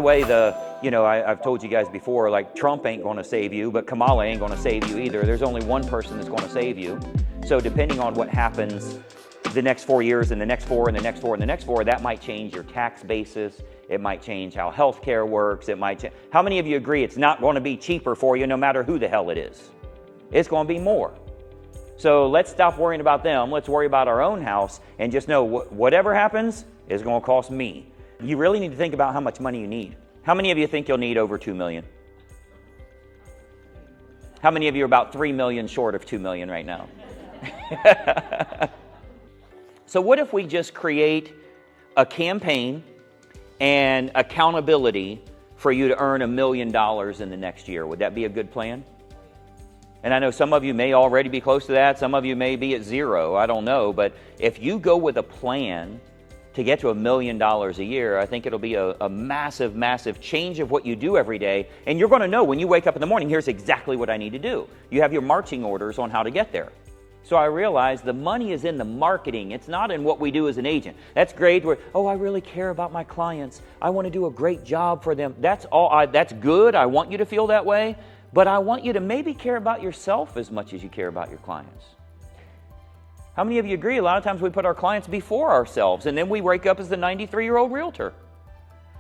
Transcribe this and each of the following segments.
The way I've told you guys before, like Trump ain't going to save you, but Kamala ain't going to save you either. There's only one person that's going to save you. So depending on what happens the next 4 years and the next 4 and the next 4 and the next 4, that might change your tax basis. It might change how healthcare works. It might change. How many of you agree it's not going to be cheaper for you no matter who the hell it is? It's going to be more. So let's stop worrying about them. Let's worry about our own house and just know whatever happens is going to cost me. You really need to think about how much money you need. How many of you think you'll need over $2 million? How many of you are about $3 million short of $2 million right now? So what if we just create a campaign and accountability for you to earn $1 million in the next year? Would that be a good plan? And I know some of you may already be close to that. Some of you may be at zero. I don't know. But if you go with a plan to get to $1 million a year, I think it'll be a massive, massive change of what you do every day. And you're going to know when you wake up in the morning, here's exactly what I need to do. You have your marching orders on how to get there. So I realized the money is in the marketing. It's not in what we do as an agent. That's great. I really care about my clients. I want to do a great job for them. That's all. That's good. I want you to feel that way. But I want you to maybe care about yourself as much as you care about your clients. How many of you agree? A lot of times we put our clients before ourselves, and then we wake up as the 93-year-old realtor.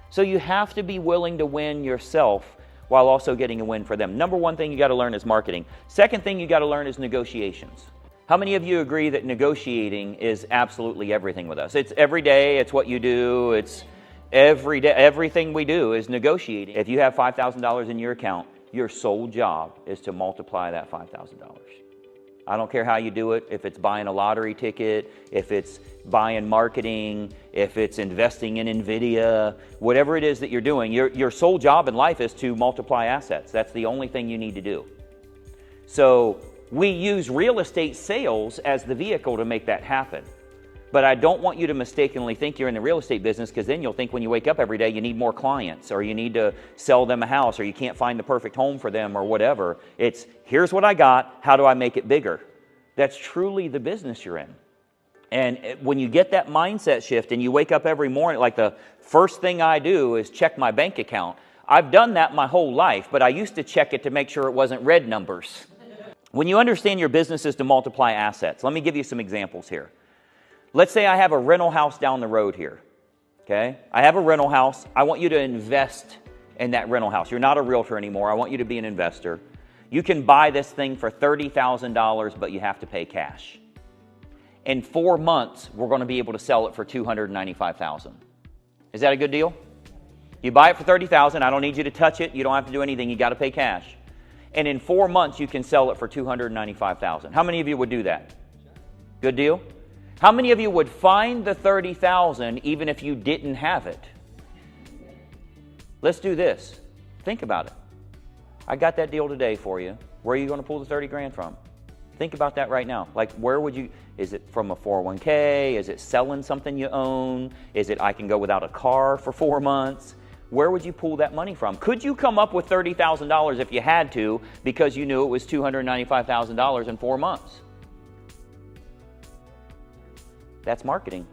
So you have to be willing to win yourself while also getting a win for them. Number one thing you got to learn is marketing. Second thing you got to learn is negotiations. How many of you agree that negotiating is absolutely everything with us? It's every day. It's what you do. It's every day. Everything we do is negotiating. If you have $5,000 in your account, your sole job is to multiply that $5,000. I don't care how you do it, if it's buying a lottery ticket, if it's buying marketing, if it's investing in NVIDIA, whatever it is that you're doing, your sole job in life is to multiply assets. That's the only thing you need to do. So we use real estate sales as the vehicle to make that happen. But I don't want you to mistakenly think you're in the real estate business, because then you'll think when you wake up every day you need more clients, or you need to sell them a house, or you can't find the perfect home for them, or whatever. It's, here's what I got, how do I make it bigger? That's truly the business you're in. And when you get that mindset shift and you wake up every morning, like the first thing I do is check my bank account. I've done that my whole life, but I used to check it to make sure it wasn't red numbers. When you understand your business is to multiply assets, let me give you some examples here. Let's say I have a rental house down the road here, okay? I have a rental house. I want you to invest in that rental house. You're not a realtor anymore. I want you to be an investor. You can buy this thing for $30,000, but you have to pay cash. In 4 months, we're going to be able to sell it for $295,000. Is that a good deal? You buy it for $30,000. I don't need you to touch it. You don't have to do anything. You got to pay cash. And in 4 months, you can sell it for $295,000. How many of you would do that? Good deal? How many of you would find the $30,000 even if you didn't have it? Let's do this. Think about it. I got that deal today for you. Where are you going to pull the 30 grand from? Think about that right now. Like, where would you, is it from a 401k? Is it selling something you own? Is it I can go without a car for 4 months? Where would you pull that money from? Could you come up with $30,000 if you had to, because you knew it was $295,000 in 4 months? That's marketing.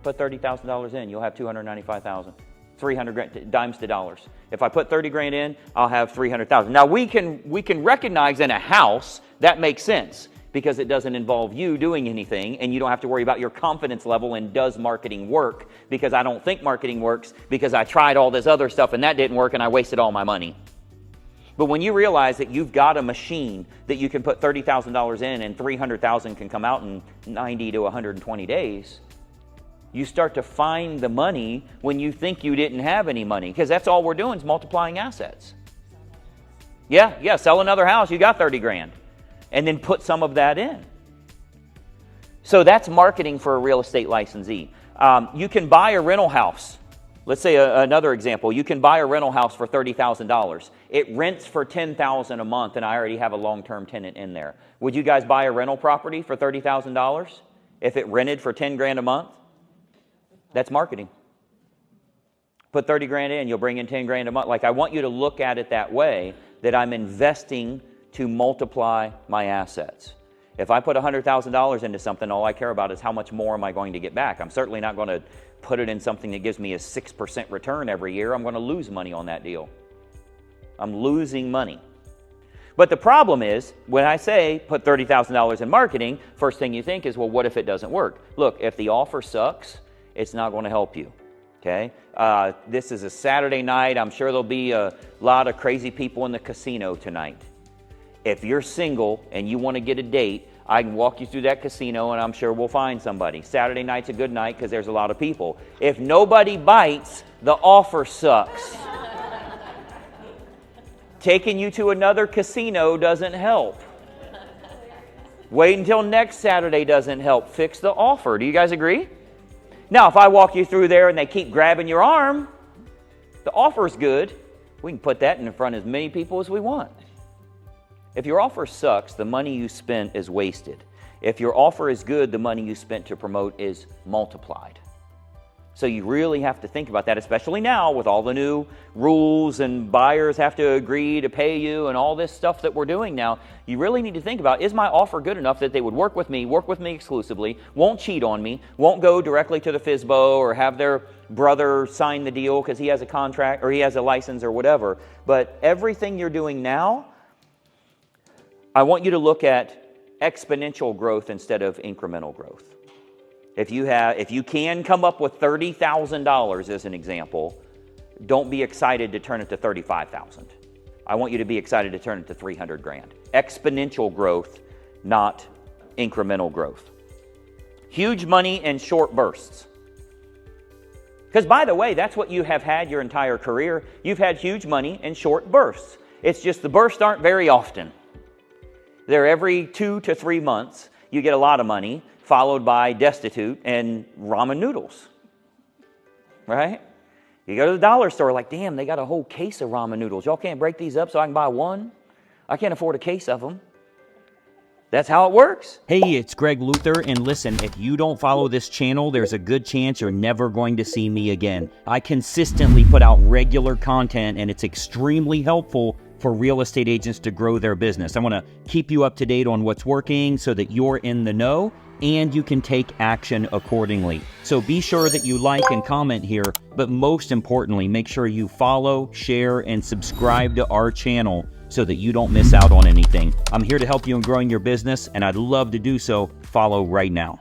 Put $30,000 in, you'll have $295,000. 300 grand, dimes to dollars. If I put 30 grand in, I'll have 300,000. Now we can recognize in a house that makes sense, because it doesn't involve you doing anything, and you don't have to worry about your confidence level and does marketing work, because I don't think marketing works, because I tried all this other stuff and that didn't work and I wasted all my money. But when you realize that you've got a machine that you can put $30,000 in and 300,000 can come out in 90 to 120 days, you start to find the money when you think you didn't have any money, because that's all we're doing is multiplying assets. Yeah, sell another house, you got 30 grand. And then put some of that in. So that's marketing for a real estate licensee. You can buy a rental house. Let's say another example. You can buy a rental house for $30,000. It rents for $10,000 a month, and I already have a long-term tenant in there. Would you guys buy a rental property for $30,000 if it rented for 10 grand a month? That's marketing. Put 30 grand in, you'll bring in 10 grand a month. Like, I want you to look at it that way, that I'm investing to multiply my assets. If I put $100,000 into something, all I care about is how much more am I going to get back. I'm certainly not going to put it in something that gives me a 6% return every year, I'm going to lose money on that deal. I'm losing money. But the problem is, when I say put $30,000 in marketing, first thing you think is, well, what if it doesn't work? Look, if the offer sucks, it's not going to help you. Okay? This is a Saturday night. I'm sure there'll be a lot of crazy people in the casino tonight. If you're single and you want to get a date, I can walk you through that casino and I'm sure we'll find somebody. Saturday night's a good night because there's a lot of people. If nobody bites, the offer sucks. Taking you to another casino doesn't help. Wait until next Saturday doesn't help. Fix the offer. Do you guys agree? Now, if I walk you through there and they keep grabbing your arm, the offer's good. We can put that in front of as many people as we want. If your offer sucks, the money you spent is wasted. If your offer is good, the money you spent to promote is multiplied. So you really have to think about that, especially now with all the new rules and buyers have to agree to pay you and all this stuff that we're doing now. You really need to think about, is my offer good enough that they would work with me exclusively, won't cheat on me, won't go directly to the FSBO or have their brother sign the deal because he has a contract or he has a license or whatever. But everything you're doing now, I want you to look at exponential growth instead of incremental growth. If you can come up with $30,000 as an example, don't be excited to turn it to $35,000. I want you to be excited to turn it to $300,000. Exponential growth, not incremental growth. Huge money in short bursts. Because by the way, that's what you have had your entire career. You've had huge money in short bursts. It's just the bursts aren't very often. They're every 2 to 3 months. You get a lot of money, followed by destitute and ramen noodles, right? You go to the dollar store, like, damn, they got a whole case of ramen noodles. Y'all can't break these up so I can buy one? I can't afford a case of them. That's how it works. Hey, it's Greg Luther, and listen, if you don't follow this channel, there's a good chance you're never going to see me again. I consistently put out regular content, and it's extremely helpful for real estate agents to grow their business. I want to keep you up to date on what's working so that you're in the know and you can take action accordingly. So be sure that you like and comment here, but most importantly, make sure you follow, share, and subscribe to our channel so that you don't miss out on anything. I'm here to help you in growing your business, and I'd love to do so. Follow right now.